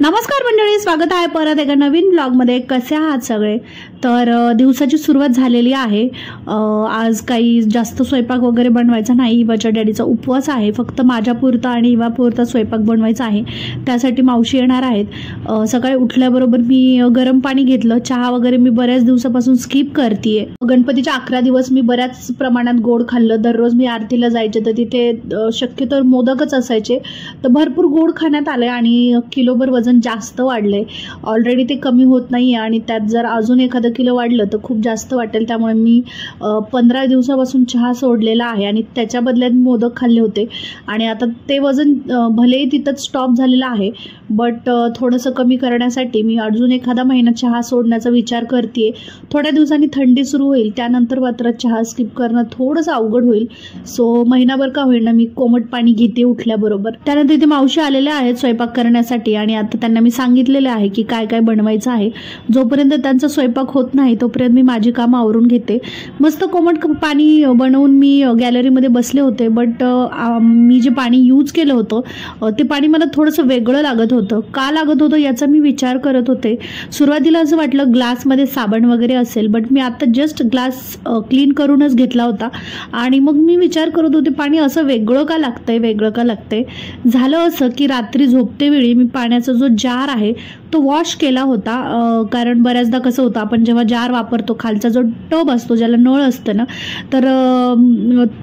नमस्कार मंडळी, स्वागत आहे परत एका नवीन ब्लॉगमध्ये। कसे आहात सगळे? तर दिवसाची सुरुवात झालेली आहे। आज काही जास्त स्वयंपाक वगैरे बनवायचा नाही। इवाच्या डॅडीचा उपवास आहे, फक्त माझ्यापुरता आणि इवापुरता स्वयंपाक बनवायचा आहे। त्यासाठी मावशी येणार आहेत। सकाळी उठल्याबरोबर मी गरम पाणी घेतलं। चहा वगैरे मी बऱ्याच दिवसापासून स्किप करतेय। गणपतीच्या 11 दिवस मी बऱ्याच प्रमाणात गोड खाल्लं। दररोज मी आरतीला जायचे तर तिथे शक्यतो मोदकच असायचे, तर भरपूर गोड खाण्यात आले आणि किलोभर वजन जास्त वाढले। ऑलरेडी ते कमी होत नाहीये आणि त्यात जर अजून एखादं किलो वाढलं तर खूप जास्त वाटेल। त्यामुळे मी 15 दिवसापासून चहा सोडलेला आहे आणि त्याच्या बदल्यात मोदक खाल्ले होते आणि आता ते वजन भलेही तिथंच स्टॉप झालेलं आहे, बट थोडंसं कमी करण्यासाठी मी अजून एखादा महिना चहा सोडण्याचा विचार करते। थोड्या दिवसांनी थंडी सुरू होईल, त्यानंतर मात्र चहा स्किप करणं थोडंसं अवघड होईल। सो महिनाभर का होईना मी कोमट पाणी घेते उठल्याबरोबर। त्यानंतर इथे मावशी आलेल्या आहेत स्वयंपाक करण्यासाठी आणि आता त्यांना मी सांगितलेले आहे की काय काय बनवायचं आहे। जोपर्यंत त्यांचा स्वयंपाक होत नाही तोपर्यंत मी माझी कामं आवरून घेते। मस्त कोमट पाणी बनवून मी गॅलरीमध्ये बसले होते, बट मी जे पाणी यूज केलं होतं ते पाणी मला थोडंसं वेगळं लागत होतं। का लागत होतं याचा मी विचार करत होते। सुरुवातीला असं वाटलं ग्लासमध्ये साबण वगैरे असेल, बट मी आता जस्ट ग्लास क्लीन करूनच घेतला होता आणि मग मी विचार करत होते पाणी असं वेगळं का लागतंय। झालं असं की रात्री झोपतेवेळी मी पाण्याचा जो जार आहे तो वॉश केला होता। कारण बऱ्याचदा कसं होतं, आपण जेव्हा जार वापरतो खालचा जो टब असतो ज्याला नळ असतं ना, तर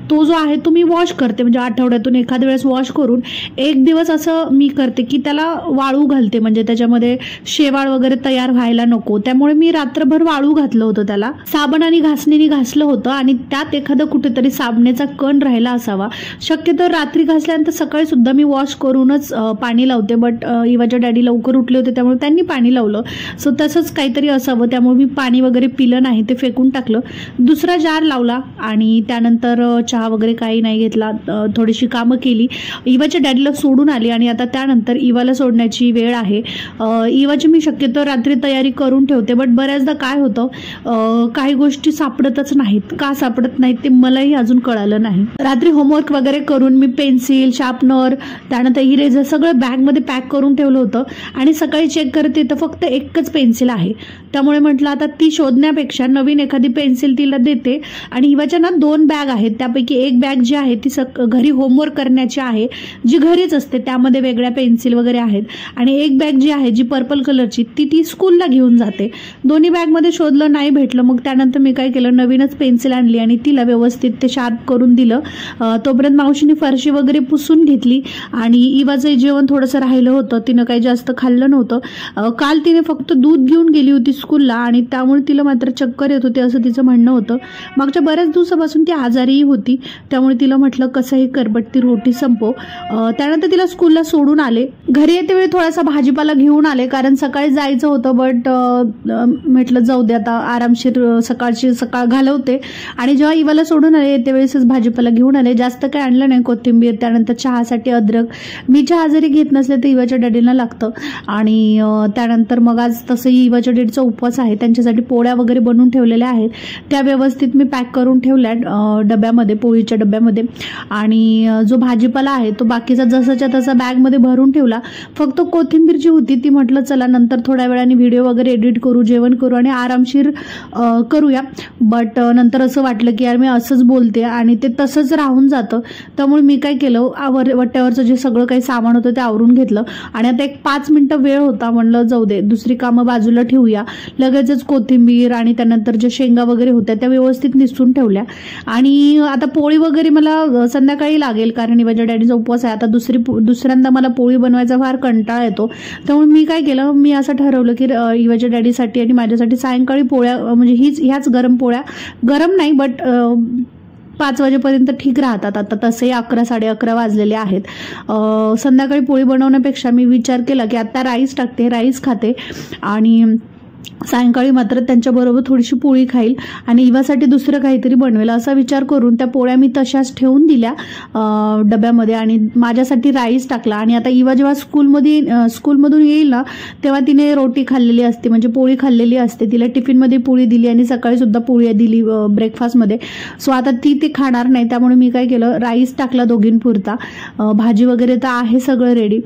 तो जो आहे तो मी वॉश करते। म्हणजे आठवड्यातून एखाद्या वेळेस वॉश करून एक दिवस असं मी करते की त्याला वाळू घालते, म्हणजे त्याच्यामध्ये शेवाळ वगैरे तयार व्हायला नको। त्यामुळे मी रात्रभर वाळू घातलं होतं, त्याला साबण आणि घासणीने घासलं होतं आणि त्यात एखादं कुठेतरी साबणाचा कण राहिला असावा। शक्यतो रात्री घासल्यानंतर सकाळी सुद्धा मी वॉश करूनच पाणी लावते, बट इवाच्या डॅडी लवकर उठले होते त्यामुळे त्यांनी पाणी लावलं। सो तसंच काहीतरी असावं, त्यामुळे मी पाणी वगैरे पिलं नाही, ते फेकून टाकलं। दुसरा जार लावला आणि त्यानंतर चहा वगैरे काही नाही घेतला। थोडीशी कामं केली, इवाच्या डॅडीला सोडून आली आणि आता त्यानंतर इवाला सोडण्याची वेळ आहे। इवाची मी शक्यतो रात्री तयारी करून ठेवते, बट बऱ्याचदा काय होतं काही गोष्टी सापडतच नाहीत। का सापडत नाहीत ते मलाही अजून कळालं नाही। रात्री होमवर्क वगैरे करून मी पेन्सिल, शार्पनर, त्यानंतर इरेजर सगळं बॅगमध्ये पॅक करून ठेवलं होतं आणि सकाळी चेक करते तर फक्त एकच पेन्सिल आहे। त्यामुळे म्हटलं आता ती शोधण्यापेक्षा नवीन एखादी पेन्सिल तिला देते आणि इवाच्या ना 2 बॅग आहेत, त्यापैकी एक बॅग जी आहे ती घरी होमवर्क करण्याची आहे, जी घरीच असते, त्यामध्ये वेगळ्या पेन्सिल वगैरे आहेत, आणि एक बॅग जी आहे जी पर्पल कलरची ती स्कूलला घेऊन जाते। दोन्ही बॅगमध्ये शोधलं नाही भेटलं, मग त्यानंतर मी काय केलं, नवीनच पेन्सिल आणली आणि तिला व्यवस्थित ते शार्प करून दिलं। तोपर्यंत मावशीने फरशी वगैरे पुसून घेतली आणि इवाचं जेवण थोडंसं राहिलं होतं, तिनं काही जास्त खाल्लं नव्हतं। काल तिने फक्त दूध घेऊन गेली होती स्कूलला आणि त्यामुळे तिला मात्र चक्कर येत होती असं तिचं म्हणणं होतं। मागच्या बऱ्याच दिवसापासून ती आजारीही होती, त्यामुळे तिला म्हटलं कसंही कर बट ती रोटी संपव। त्यानंतर तिला स्कूलला सोडून आले। घरी येते वेळी थोडासा भाजीपाला घेऊन आले, कारण सकाळी जायचं होतं, बट म्हटलं जाऊ दे आता आरामशीर सकाळ घालवते। आणि जेव्हा इवाला सोडून आले येते वेळेसच भाजीपाला घेऊन आले, जास्त काही आणलं नाही, कोथिंबीर, त्यानंतर चहासाठी अद्रक। मी चहा जरी घेत नसले तर इवाच्या डॅडीला लागतं। आणि त्यानंतर मग आज तसंही इवाच्या डॅडीचा उपवास आहे, त्यांच्यासाठी पोळ्या वगैरे बनवून ठेवलेल्या आहेत, त्या व्यवस्थित मी पॅक करून ठेवल्या डब्यामध्ये, पोळीच्या डब्यामध्ये। आणि जो भाजीपाला आहे तो बाकीचा जसाच्या तसा बॅगमध्ये भरून ठेवला। फक्त कोथिंबीर जी होती ती म्हटलं चला नंतर थोड्या वेळाने व्हिडिओ वगैरे एडिट करू, जेवण करू आणि आरामशीर करूया, बट नंतर असं वाटलं की यार मी असंच बोलते आणि ते तसंच राहून जातं। त्यामुळे मी काय केलं, वट्ट्यावरचं जे सगळं काही सामान होतं ते आवरून घेतलं आणि आता एक 5 मिनिटं वेळ होता, म्हणलं जाऊ दे दुसरी कामं बाजूला ठेवूया। लगेचच कोथिंबीर आणि त्यानंतर ज्या शेंगा वगैरे होत्या त्या व्यवस्थित निसून ठेवल्या आणि आता पोळी वगैरे मला संध्याकाळी लागेल, कारण इवाच्या डॅडीचा उपवास आहे। आता दुसऱ्यांदा मला पोळी बनवायचा फार कंटाळा येतो, त्यामुळे मी काय केलं, मी असं ठरवलं की इवाच्या डॅडीसाठी आणि माझ्यासाठी सायंकाळी पोळ्या, म्हणजे ह्याच गरम पोळ्या, गरम नाही बट 5 वाजेपर्यंत ठीक राहतात। आता तसेही 11 साडे11 वाजलेले आहेत। संध्याकाळी पोळी बनवण्यापेक्षा मी विचार केला की आता राईस टाकते, राईस खाते आणि सायंकाळी मात्र त्यांच्याबरोबर थोडीशी पोळी खाईल आणि इवासाठी दुसरं काहीतरी बनवेल असा विचार करून त्या पोळ्या मी तशाच ठेवून दिल्या डब्यामध्ये आणि माझ्यासाठी राईस टाकला। आणि आता इवा जेव्हा स्कूलमधून येईल ना तेव्हा तिने रोटी खाल्लेली असते, म्हणजे पोळी खाल्लेली असते, तिला टिफिनमध्ये पोळी दिली आणि सकाळी सुद्धा पोळी दिली ब्रेकफास्टमध्ये। सो आता ती खाणार नाही, त्यामुळे मी काय केलं, राईस टाकला दोघींपुरता। भाजी वगैरे तर आहे सगळं रेडी।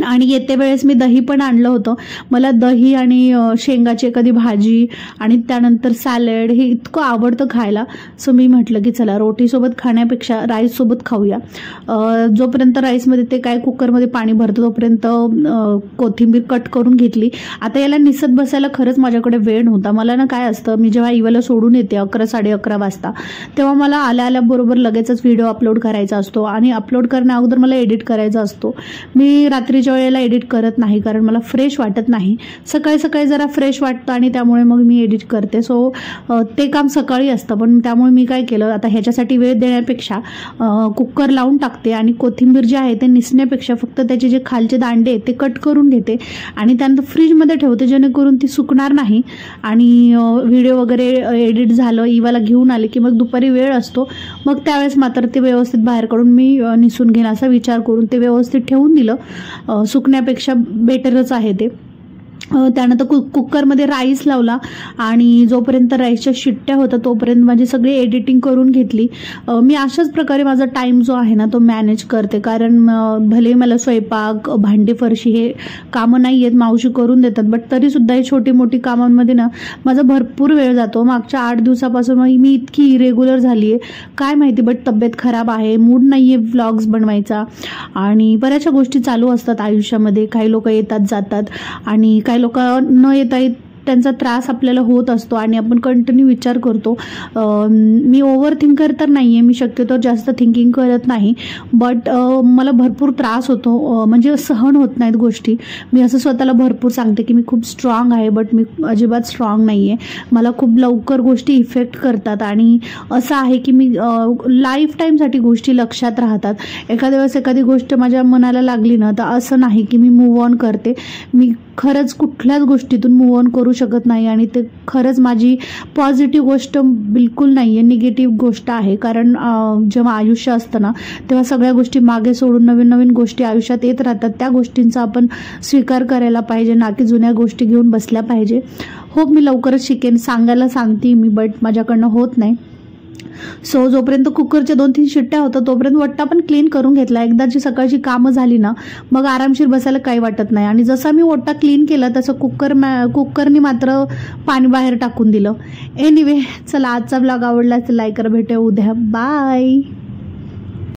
आणि येते वेळेस मी दही पण आणलं होतं. मला दही आणि शेंगाची एखादी भाजी आणि त्यानंतर सॅलड हे इतकं आवडतं खायला. सो मी म्हटलं की चला रोटीसोबत खाण्यापेक्षा राईससोबत खाऊया. जोपर्यंत राईसमध्ये ते काय कुकरमध्ये पाणी भरतं तोपर्यंत कोथिंबीर कट करून घेतली. आता याला निसत बसायला खरंच माझ्याकडे वेळ नव्हता. मला ना काय असतं, मी जेव्हा इवाला सोडून येते 11 साडे11 वाजता, तेव्हा मला आल्याबरोबर लगेचच व्हिडिओ अपलोड करायचा असतो आणि अपलोड करण्या अगोदर मला एडिट करायचा असतो. मी रात्रीच्या वेळेला एडिट करत नाही कारण मला फ्रेश वाटत नाही. सकाळी सकाळी जरा फ्रेश वाटतं आणि त्यामुळे मग मी एडिट करते. सो ते काम सकाळी असतं. पण त्यामुळे मी काय केलं, आता ह्याच्यासाठी वेळ देण्यापेक्षा कुकर लावून टाकते आणि कोथिंबीर जी आहे ते निसण्यापेक्षा फक्त त्याचे जे खालचे दांडे आहेत ते कट करून घेते आणि त्यानंतर फ्रीजमध्ये ठेवते, जेणेकरून ती सुकणार नाही. आणि व्हिडिओ वगैरे एडिट झालं, इवाला घेऊन आले की मग दुपारी वेळ असतो, मग त्यावेळेस मात्र ते व्यवस्थित बाहेर काढून मी निसून घेईन असा विचार करून ते व्यवस्थित ठेवून दिलं. सुकण्यापेक्षा बेटरच आहे ते. त्यानंतर कुकरमध्ये राईस लावला आणि जोपर्यंत राईसच्या शिट्ट्या होत्या तोपर्यंत माझी सगळी एडिटिंग करून घेतली. मी अशाच प्रकारे माझा टाईम जो आहे ना तो मॅनेज करते, कारण भले मला स्वयंपाक, भांडी, फरशी हे कामं नाही आहेत, मावशी करून देतात, बट तरीसुद्धा ही छोटी मोठी कामांमध्ये ना माझा भरपूर वेळ जातो. मागच्या 8 दिवसापासून मी इतकी इरेग्युलर झाली आहे काय माहिती, बट तब्येत खराब आहे, मूड नाही आहे व्लॉग्स बनवायचा आणि बऱ्याचशा गोष्टी चालू असतात आयुष्यामध्ये. काही लोक येतात जातात आणि काही लोक न येता त्यांचा त्रास आपल्याला होत असतो आणि आपण कंटिन्यू विचार करतो. मी ओव्हर थिंकर तर नाही आहे, मी शक्यतो जास्त थिंकिंग करत नाही, बट मला भरपूर त्रास होतो, म्हणजे सहन होत नाहीत गोष्टी. मी असं स्वतःला भरपूर सांगते की मी खूप स्ट्रॉंग आहे, बट मी अजिबात स्ट्रॉंग नाही आहे. मला खूप लवकर गोष्टी इफेक्ट करतात आणि असं आहे की मी लाईफ टाईमसाठी गोष्टी लक्षात राहतात. एखाद्या वेळेस एखादी गोष्ट माझ्या मनाला लागली ना तर असं नाही की मी मूव्ह ऑन करते. मी खरंच कुठल्याच गोष्टीतून मूव्ह ऑन करू शकत नाही आणि ते खरंच माझी पॉझिटिव्ह गोष्ट बिलकुल नाही आहे, निगेटिव्ह गोष्ट आहे. कारण जेव्हा आयुष्य असतं ना तेव्हा सगळ्या गोष्टी मागे सोडून नवीन नवीन गोष्टी आयुष्यात येत राहतात. त्या गोष्टींचा आपण स्वीकार करायला पाहिजे, ना की जुन्या गोष्टी घेऊन बसल्या पाहिजे. होप मी लवकरच शिकेन, सांगायला सांगते मी, बट माझ्याकडनं होत नाही. सो जोपर्यंत कुकरच्या 2-3 शिट्ट्या होतात तोपर्यंत वट्टा पण क्लीन करून घेतला. एकदाची सकाळची कामं झाली ना मग आरामशीर बसायला काही वाटत नाही. आणि जसा मी वट्टा क्लीन केला तसं कुकरनी मात्र पाणी बाहेर टाकून दिलं. एनिवे चला, आजचा ब्लॉग आवडला तर लाईक करा. भेटूया उद्या. बाय.